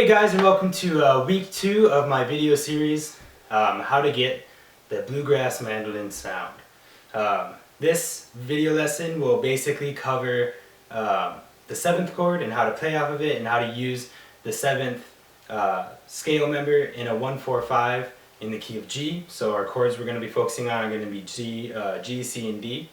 Hey guys, and welcome to week 2 of my video series, how to get the Bluegrass Mandolin sound. This video lesson will basically cover the 7th chord and how to play off of it and how to use the 7th scale member in a 1-4-5 in the key of G. So our chords we're going to be focusing on are going to be G, C, and D.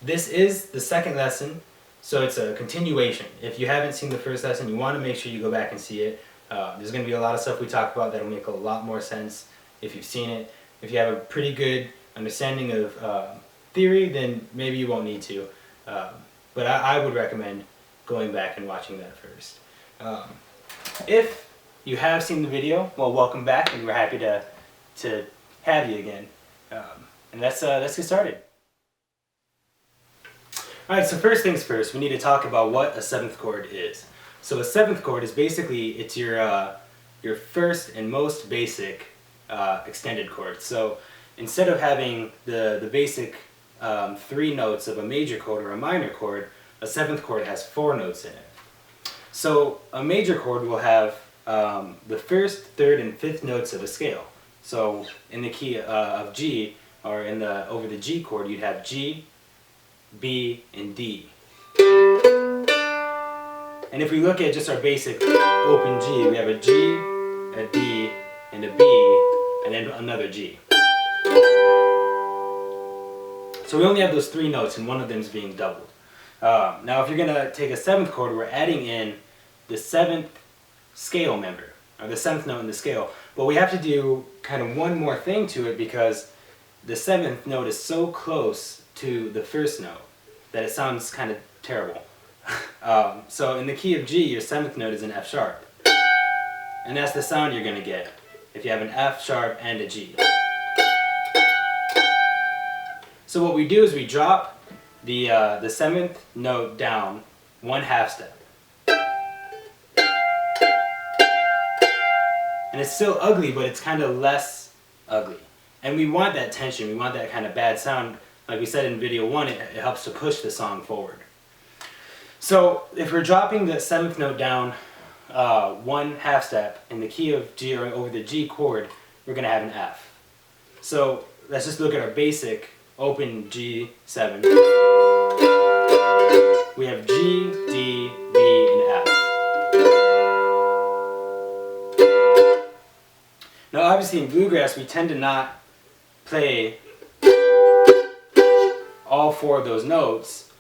This is the second lesson. So it's a continuation. If you haven't seen the first lesson, you want to make sure you go back and see it. There's going to be a lot of stuff we talk about that will make a lot more sense if you've seen it. If you have a pretty good understanding of theory, then maybe you won't need to. But I would recommend going back and watching that first. If you have seen the video, well, welcome back, and we're happy to have you again. And let's get started. Alright, so first things first, we need to talk about what a 7th chord is. So a 7th chord is basically, it's your first and most basic extended chord. So instead of having the basic 3 notes of a major chord or a minor chord, a 7th chord has 4 notes in it. So a major chord will have the 1st, 3rd, and 5th notes of a scale. So in the key of G, or over the G chord, you'd have G, B, and D. And if we look at just our basic open G, we have a G, a D, and a B, and then another G. So we only have those 3 notes, and one of them is being doubled. Now if you're going to take a 7th chord, we're adding in the 7th scale member, or the 7th note in the scale. But we have to do kind of one more thing to it, because the 7th note is so close to the 1st note that it sounds kind of terrible. So in the key of G, your 7th note is an F sharp. And that's the sound you're going to get if you have an F sharp and a G. So what we do is we drop the 7th note down 1/2 step. And it's still ugly, but it's kind of less ugly. And we want that tension, we want that kind of bad sound. Like we said in video 1, it helps to push the song forward. So if we're dropping the 7th note down 1/2 step in the key of G, or over the G chord, we're going to have an F. So let's just look at our basic open G7. We have G, D, B, and F. Now obviously in bluegrass we tend to not play all 4 of those notes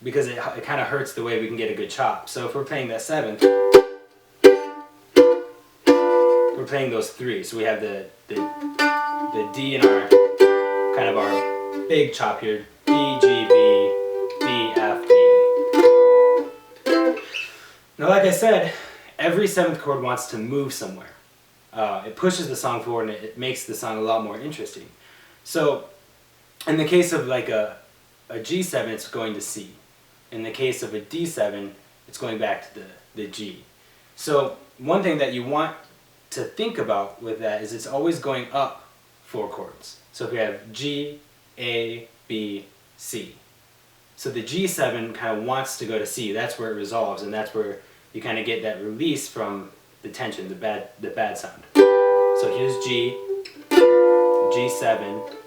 because it kind of hurts the way we can get a good chop. So if we're playing that 7th, we're playing those 3. So we have the D in our kind of our big chop here. D, G, B, D, F, D. Now like I said, every 7th chord wants to move somewhere. It pushes the song forward, and it makes the song a lot more interesting. So in the case of like a G7, it's going to C. In the case of a D7, it's going back to the G. So one thing that you want to think about with that is it's always going up 4 chords. So if we have G, A, B, C. So the G7 kind of wants to go to C. That's where it resolves, and that's where you kind of get that release from the tension, the bad sound. So here's G, G7.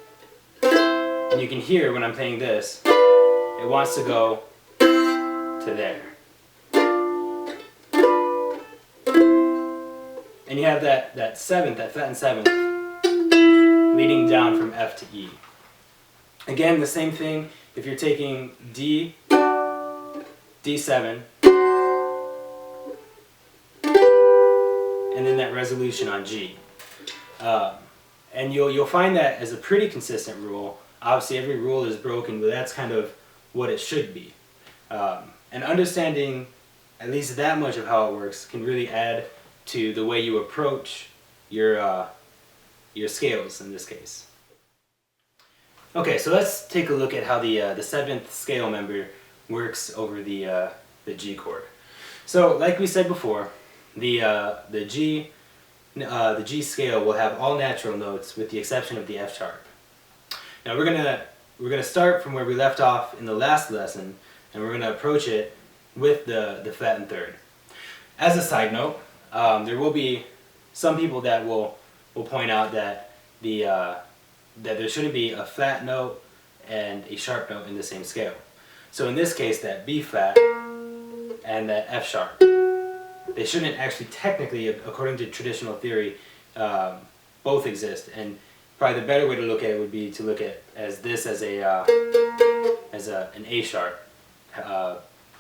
And you can hear when I'm playing this, it wants to go to there. And you have that 7th, that flattened 7th, leading down from F to E. Again, the same thing if you're taking D, D7, and then that resolution on G. And you'll find that as a pretty consistent rule. Obviously every rule is broken, but that's kind of what it should be. And understanding at least that much of how it works can really add to the way you approach your scales in this case. Okay, so let's take a look at how the 7th scale member works over the G chord. So like we said before, the G scale will have all natural notes with the exception of the F sharp. Now we're gonna start from where we left off in the last lesson, and we're gonna approach it with the flattened 3rd. As a side note, there will be some people that will point out that that there shouldn't be a flat note and a sharp note in the same scale. So in this case, that B flat and that F sharp, they shouldn't actually technically, according to traditional theory, both exist. And probably the better way to look at it would be to look at this as an A sharp.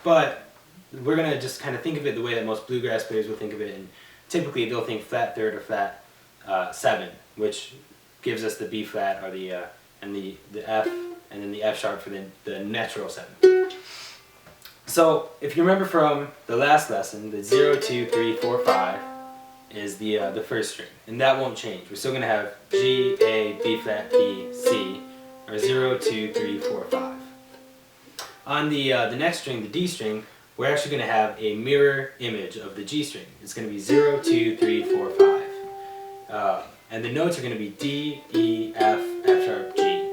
But we're gonna just kind of think of it the way that most bluegrass players will think of it, and typically they'll think flat third or flat 7, which gives us the B flat or the F, and then the F sharp for the natural 7. So if you remember from the last lesson, the 0, 2, 3, 4, 5 is the first string, and that won't change. We're still gonna have G, A, B flat, B, C, or 0, 2, 3, 4, 5. On the next string, the D string, we're actually going to have a mirror image of the G string. It's going to be 0, 2, 3, 4, 5. And the notes are going to be D, E, F, F sharp, G.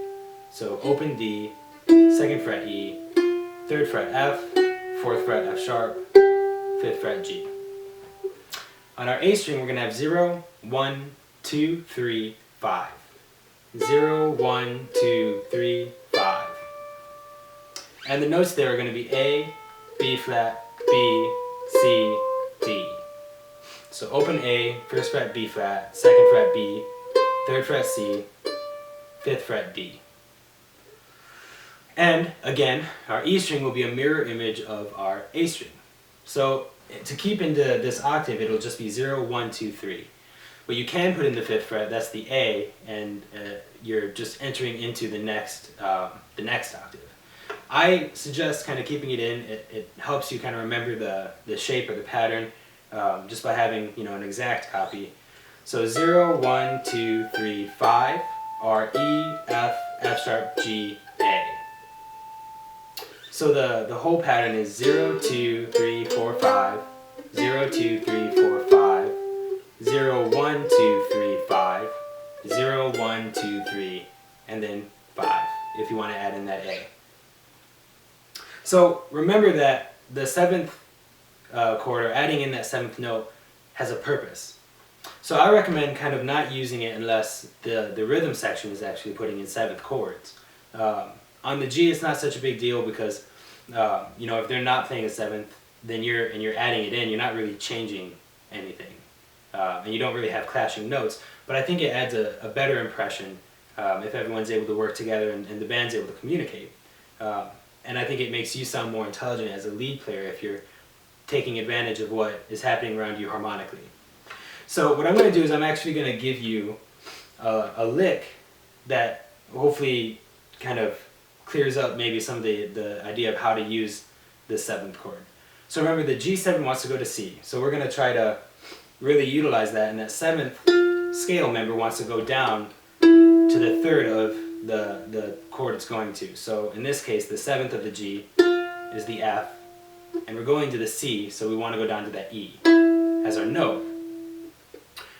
So open D, 2nd fret E, 3rd fret F, 4th fret F sharp, 5th fret G. On our A string, we're going to have 0, 1, 2, 3, 5. 0, 1, 2, 3, 5. And the notes there are going to be A, B flat, B, C, D. So open A, 1st fret B flat, 2nd fret B, 3rd fret C, 5th fret D. And again, our E string will be a mirror image of our A string. So to keep into this octave, it'll just be 0, 1, 2, 3. But you can put in the 5th fret, that's the A, and you're just entering into the next octave. I suggest kind of keeping it in. It helps you kind of remember the shape or the pattern just by having, you know, an exact copy. So 0, 1, 2, 3, 5 are E, F, F sharp, G, A. So the whole pattern is 0, 2, 3, 4, 5, 0, 2, 3, 4, 5, 0, 1, 2, 3, 5, 0, 1, 2, 3, and then 5 if you want to add in that A. So remember that the 7th chord, or adding in that 7th note, has a purpose. So I recommend kind of not using it unless the rhythm section is actually putting in 7th chords. On the G, it's not such a big deal because you know, if they're not playing a 7th, then you're adding it in, you're not really changing anything, and you don't really have clashing notes. But I think it adds a better impression if everyone's able to work together and the band's able to communicate. And I think it makes you sound more intelligent as a lead player if you're taking advantage of what is happening around you harmonically. So what I'm going to do is I'm actually going to give you a lick that hopefully kind of clears up maybe some of the idea of how to use the 7th chord. So remember, the G7 wants to go to C. So we're going to try to really utilize that, and that 7th scale member wants to go down to the 3rd of the chord it's going to. So in this case, the 7th of the G is the F, and we're going to the C, so we want to go down to that E as our note.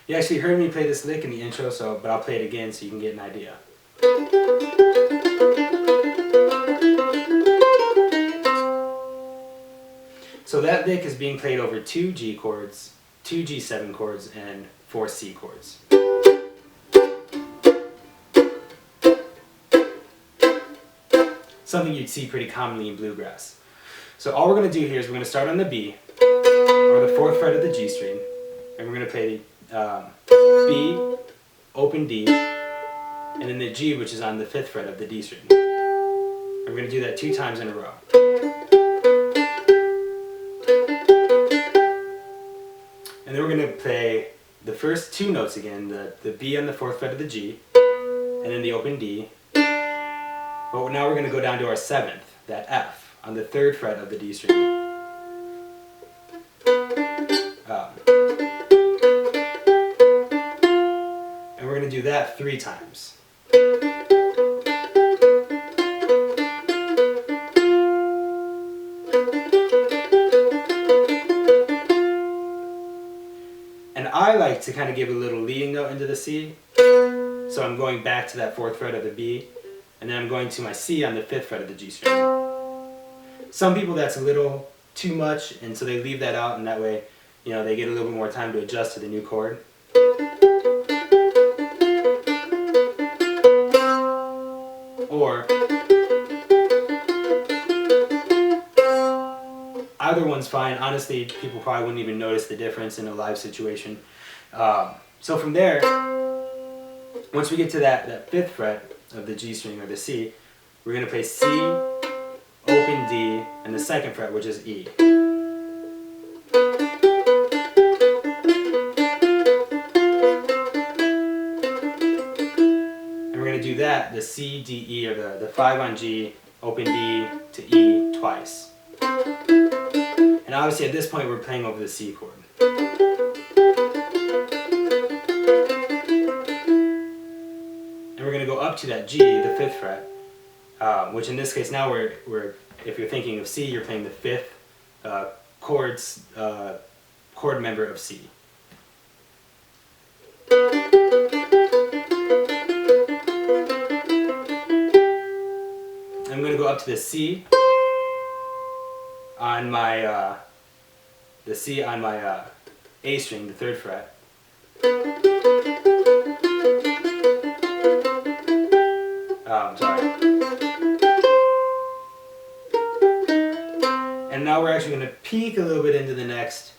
You actually heard me play this lick in the intro, but I'll play it again so you can get an idea. So that lick is being played over 2 G chords, 2 G7 chords, and 4 C chords. Something you'd see pretty commonly in bluegrass. So all we're going to do here is we're going to start on the B, or the 4th fret of the G string, and we're going to play B, open D, and then the G, which is on the 5th fret of the D string. And we're going to do that 2 times in a row. And then we're going to play the first 2 notes again, the B on the 4th fret of the G, and then the open D. But now we're going to go down to our 7th, that F, on the 3rd fret of the D string. And we're going to do that 3 times. And I like to kind of give a little leading note into the C. So I'm going back to that 4th fret of the B, and then I'm going to my C on the 5th fret of the G string. Some people that's a little too much, and so they leave that out, and that way you know, they get a little bit more time to adjust to the new chord. Or either one's fine. Honestly, people probably wouldn't even notice the difference in a live situation. So from there, once we get to that 5th fret of the G string or the C, we're going to play C, open D, and the 2nd fret, which is E. And we're going to do that, the C, D, E, or the 5 on G, open D to E twice. And obviously at this point we're playing over the C chord. And we're going to go up to that G, the 5th fret, which in this case now we're if you're thinking of C, you're playing the 5th chord member of C. I'm going to go up to the C on my A string, the 3rd fret. Sorry. And now we're actually going to peek a little bit into the next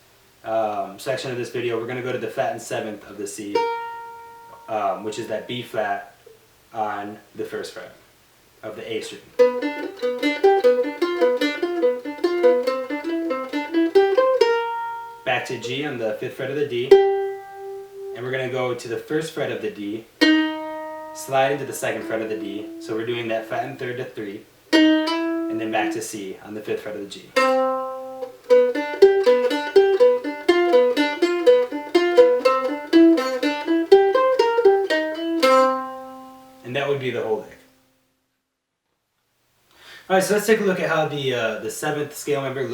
section of this video. We're going to go to the flat and 7th of the C, which is that B flat on the 1st fret of the A string. Back to G on the 5th fret of the D, and we're going to go to the 1st fret of the D, slide into the 2nd fret of the D, so we're doing that flat and 3rd to 3, and then back to C on the 5th fret of the G. And that would be the whole lick. Alright, so let's take a look at how the 7th scale member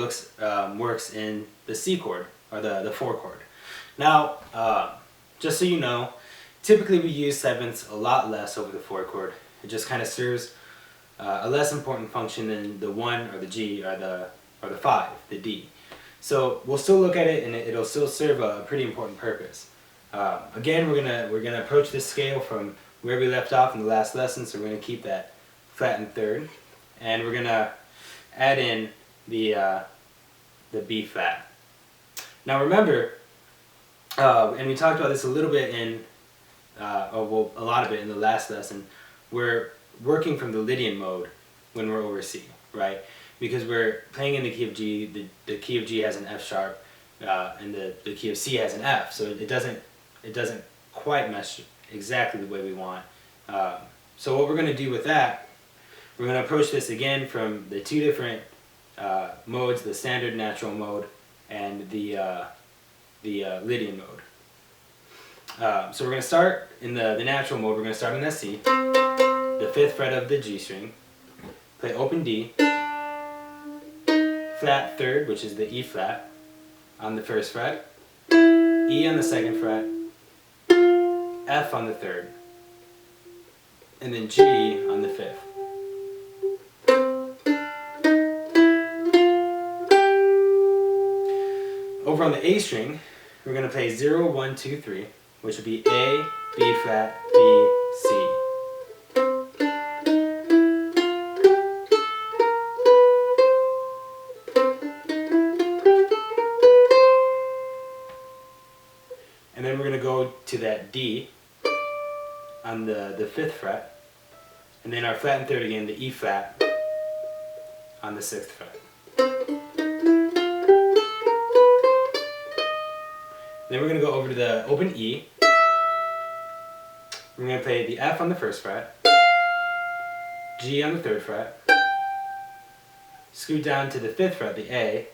works in the C chord, or the 4 chord. Now, just so you know, typically we use 7ths a lot less over the 4 chord. It just kind of serves a less important function than the 1 or the G or the 5, the D. So we'll still look at it, and it'll still serve a pretty important purpose. Again, we're gonna approach this scale from where we left off in the last lesson, so we're gonna keep that flat and 3rd, and we're gonna add in the B flat. Now remember, and we talked about this a little bit in, a lot of it in the last lesson, we're working from the Lydian mode when we're over C, right? Because we're playing in the key of G, the key of G has an F sharp, and the key of C has an F, so it doesn't quite mesh exactly the way we want. So what we're going to do with that, we're going to approach this again from the 2 different modes, the standard natural mode and the Lydian mode. So we're going to start in the natural mode. We're going to start in that C, the 5th fret of the G string, play open D, flat 3rd, which is the E flat, on the 1st fret, E on the 2nd fret, F on the 3rd, and then G on the 5th. Over on the A string, we're going to play 0, 1, 2, 3, which would be A, B flat, B, C. And then we're going to go to that D on the 5th fret, and then our flat and 3rd again, the E flat on the 6th fret. Then we're going to go over to the open E. We're going to play the F on the 1st fret, G on the 3rd fret, scoot down to the 5th fret, the A,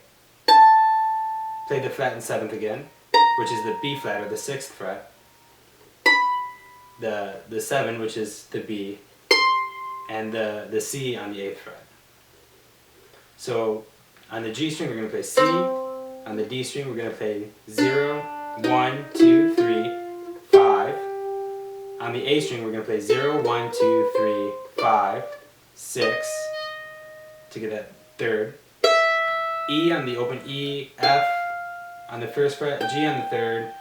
play the flat and 7th again, which is the B flat or the 6th fret, the 7, which is the B, and the C on the 8th fret. So on the G string we're going to play C, on the D string we're going to play 0, 1, 2, 3, 5. On the A string we're going to play 0, 1, 2, 3, 5, 6 to get that 3rd. E on the open E, F, on the 1st fret, G on the 3rd,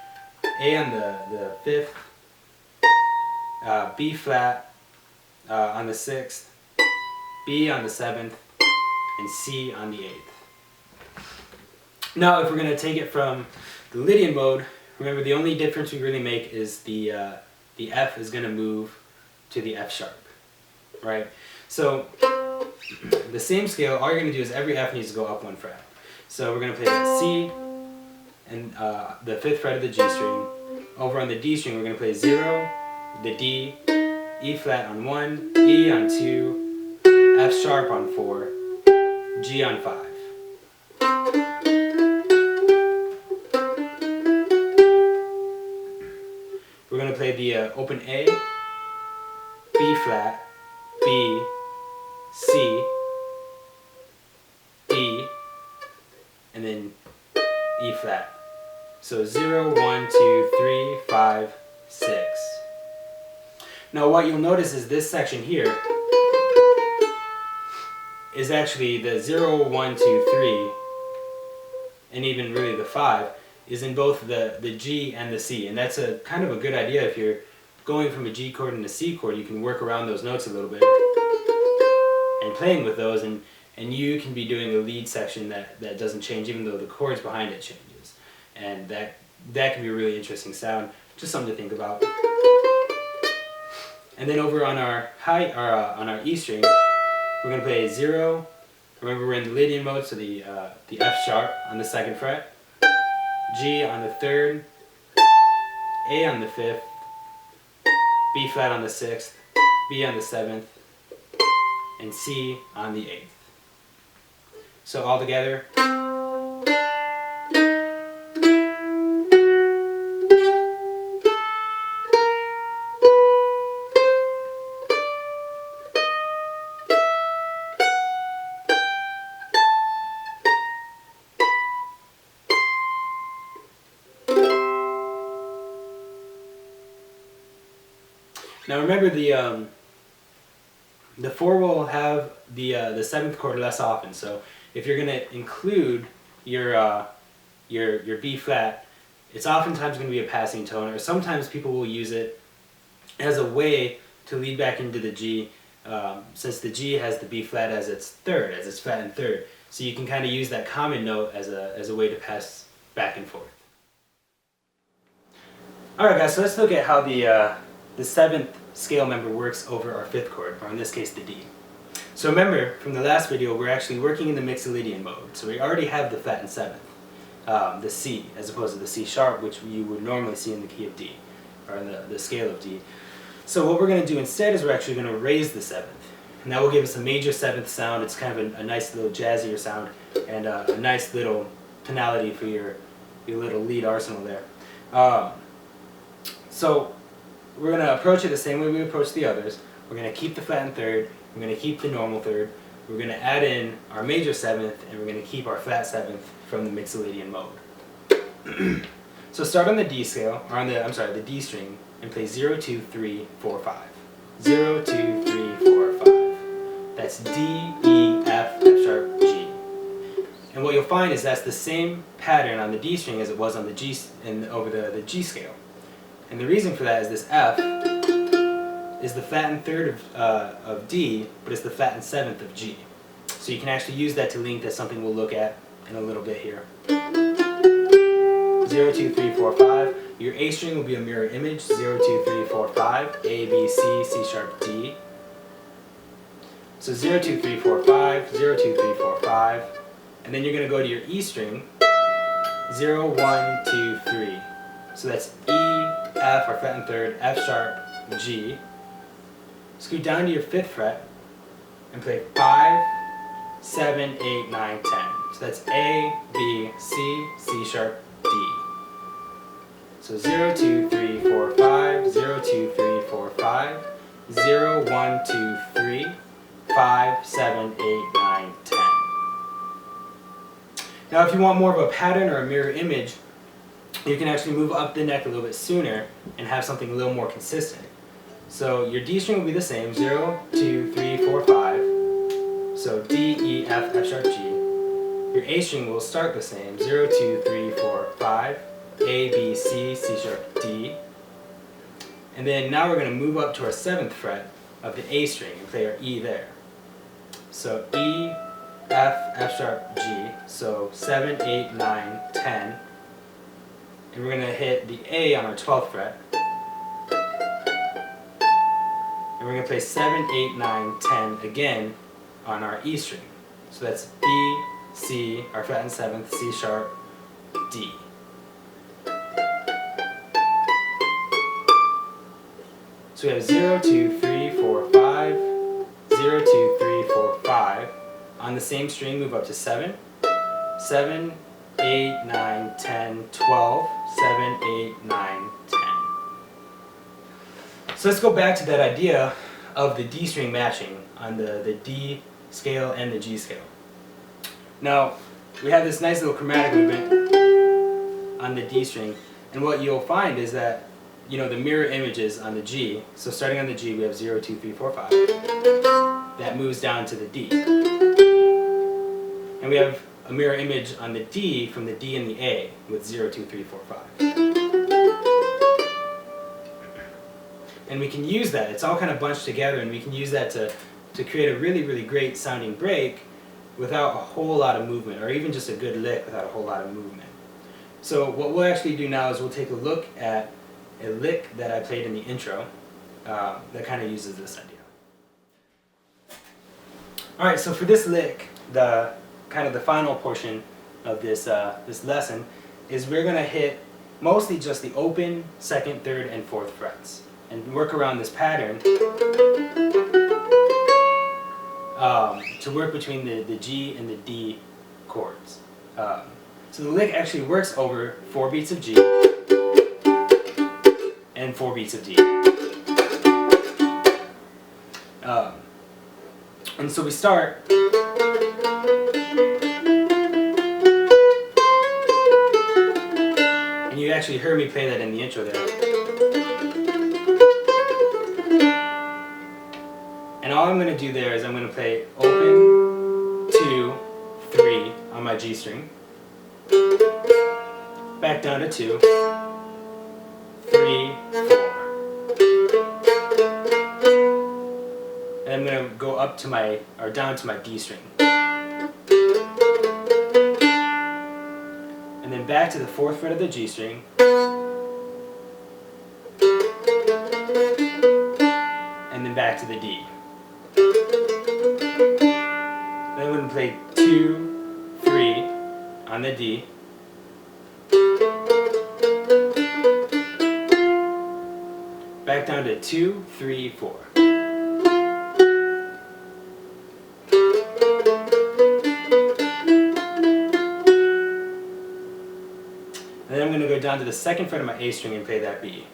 A on the 5th, B flat on the 6th, B on the 7th, and C on the 8th. Now if we're going to take it from the Lydian mode, remember the only difference we really make is the F is going to move to the F sharp, right? So the same scale, all you're going to do is every F needs to go up 1 fret. So we're going to play the C and the 5th fret of the G string. Over on the D string we're going to play 0, the D, E flat on 1, E on 2, F sharp on 4, G on 5. We're going to play the open A, B flat, B, C, D, and then E flat. So 0, 1, 2, 3, 5, 6. Now what you'll notice is this section here is actually the 0, 1, 2, 3, and even really the 5 is in both the G and the C. And that's a kind of a good idea if you're going from a G chord and a C chord. You can work around those notes a little bit and playing with those, and you can be doing a lead section that doesn't change even though the chords behind it changes. And that can be a really interesting sound, just something to think about. And then over on our on our E string, we're going to play 0. Remember we're in the Lydian mode, so the F sharp on the 2nd fret, G on the 3rd, A on the 5th, B flat on the 6th, B on the 7th, and C on the 8th. So all together. Now remember the 4 will have the 7th chord less often. So if you're going to include your B flat, it's oftentimes going to be a passing tone, or sometimes people will use it as a way to lead back into the G, since the G has the B flat as its third, as its flat and third. So you can kind of use that common note as a way to pass back and forth. Alright guys, so let's look at how the 7th scale member works over our 5th chord, or in this case the D. So remember, from the last video, we're actually working in the Mixolydian mode. So we already have the flat and 7th, the C, as opposed to the C sharp, which you would normally see in the key of D, or in the scale of D. So what we're going to do instead is we're actually going to raise the 7th. And that will give us a major 7th sound. It's kind of a nice little jazzier sound, and a nice little tonality for your little lead arsenal there. So we're going to approach it the same way we approach the others. We're going to keep the flat and third, we're going to keep the normal third, we're going to add in our major 7th, and we're going to keep our flat 7th from the Mixolydian mode. So start on the D scale, or on the D string, and play 0, 2, 3, 4, 5. 0, 2, 3, 4, 5. That's D, E, F, F sharp, G. And what you'll find is that's the same pattern on the D string as it was on the G over the G scale. And the reason for that is this F is the flat and third of D, but it's the flat and 7th of G. So you can actually use that to link to something we'll look at in a little bit here. 0, 2, 3, 4, 5. Your A string will be a mirror image. 0, 2, 3, 4, 5. A, B, C, C sharp, D. So 0, 2, 3, 4, 5. 0, 2, 3, 4, 5. And then you're going to go to your E string. 0, 1, 2, 3. So that's E, F, or flat and third, F sharp, G. Scoot down to your 5th fret and play 5, 7, 8, 9, 10. So that's A, B, C, C sharp, D. So 0, 2, 3, 4, 5, 0, 2, 3, 4, 5, 0, 1, 2, 3, 5, 7, 8, 9, 10. Now if you want more of a pattern or a mirror image, you can actually move up the neck a little bit sooner and have something a little more consistent. So your D string will be the same, 0, 2, 3, 4, 5. So D, E, F, F sharp, G. your A string will start the same, 0, 2, 3, 4, 5, A, B, C, C sharp, D. And then now we're going to move up to our 7th fret of the A string and play our E there. So E, F, F sharp, G, so 7, 8, 9, 10. And we're going to hit the A on our 12th fret. And we're going to play 7, 8, 9, 10 again on our E string. So that's B, C, our flat and 7th, C sharp, D. So we have 0, 2, 3, 4, 5, 0, 2, 3, 4, 5. On the same string, move up to 7. 7, 8, 9, 10, 12, 7, 8, 9, 10. So let's go back to that idea of the D string matching on the D scale and the G scale. Now, we have this nice little chromatic movement on the D string, and what you'll find is that, you know, the mirror images on the G, so starting on the G we have 0, 2, 3, 4, 5, that moves down to the D. And we have a mirror image on the D from the D and the A with 0, 2, 3, 4, 5. And we can use that, it's all kind of bunched together, and we can use that to create a really, really great sounding break without a whole lot of movement, or even just a good lick without a whole lot of movement. So what we'll actually do now is we'll take a look at a lick that I played in the intro that kind of uses this idea. Alright, so for this lick, the final portion of this, this lesson is we're going to hit mostly just the open 2nd, 3rd, and 4th frets and work around this pattern to work between the G and the D chords. So the lick actually works over 4 beats of G and 4 beats of D. And so we start and you actually heard me play that in the intro there. And all I'm going to do there is I'm going to play open, 2, 3 on my G string, back down to 2, 3, 4. And I'm going to go up to my, or down to my D string. And then back to the 4th fret of the G string. And then back to the D. Then I'm going to play 2, 3 on the D. Back down to 2, 3, 4. And then I'm going to go down to the 2nd fret of my A string and play that B.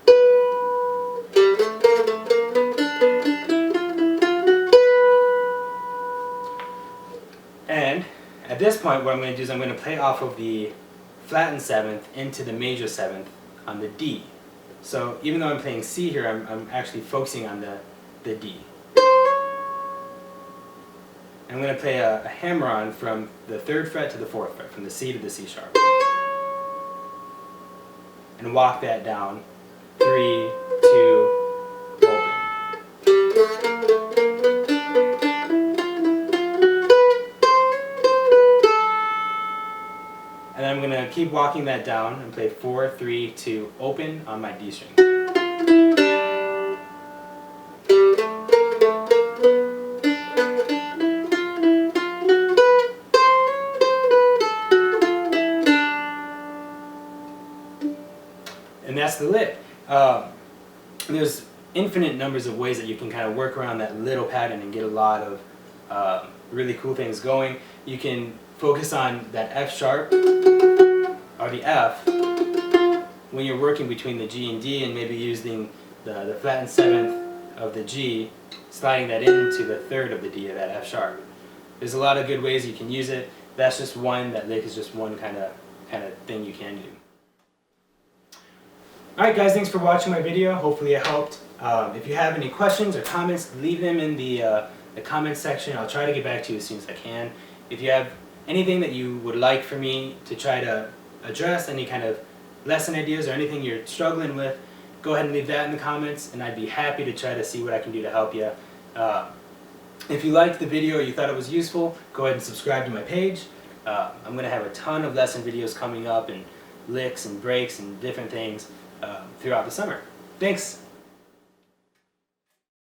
And at this point what I'm going to do is I'm going to play off of the flattened 7th into the major 7th on the D. So even though I'm playing C here, I'm actually focusing on the D. And I'm going to play a hammer-on from the 3rd fret to the 4th fret, from the C to the C sharp. And walk that down, 3, 2, open. And then I'm going to keep walking that down and play 4, 3, 2, open on my D string. And that's the lick. There's infinite numbers of ways that you can kind of work around that little pattern and get a lot of really cool things going. You can focus on that F sharp or the F when you're working between the G and D, and maybe using the flattened 7th of the G, sliding that into the 3rd of the D of that F sharp. There's a lot of good ways you can use it. That's just one. That lick is just one kind of thing you can do. Alright guys, thanks for watching my video. Hopefully it helped. If you have any questions or comments, leave them in the comments section. I'll try to get back to you as soon as I can. If you have anything that you would like for me to try to address, any kind of lesson ideas or anything you're struggling with, go ahead and leave that in the comments, and I'd be happy to try to see what I can do to help you. If you liked the video or you thought it was useful, go ahead and subscribe to my page. I'm going to have a ton of lesson videos coming up, and licks and breaks and different things throughout the summer. Thanks!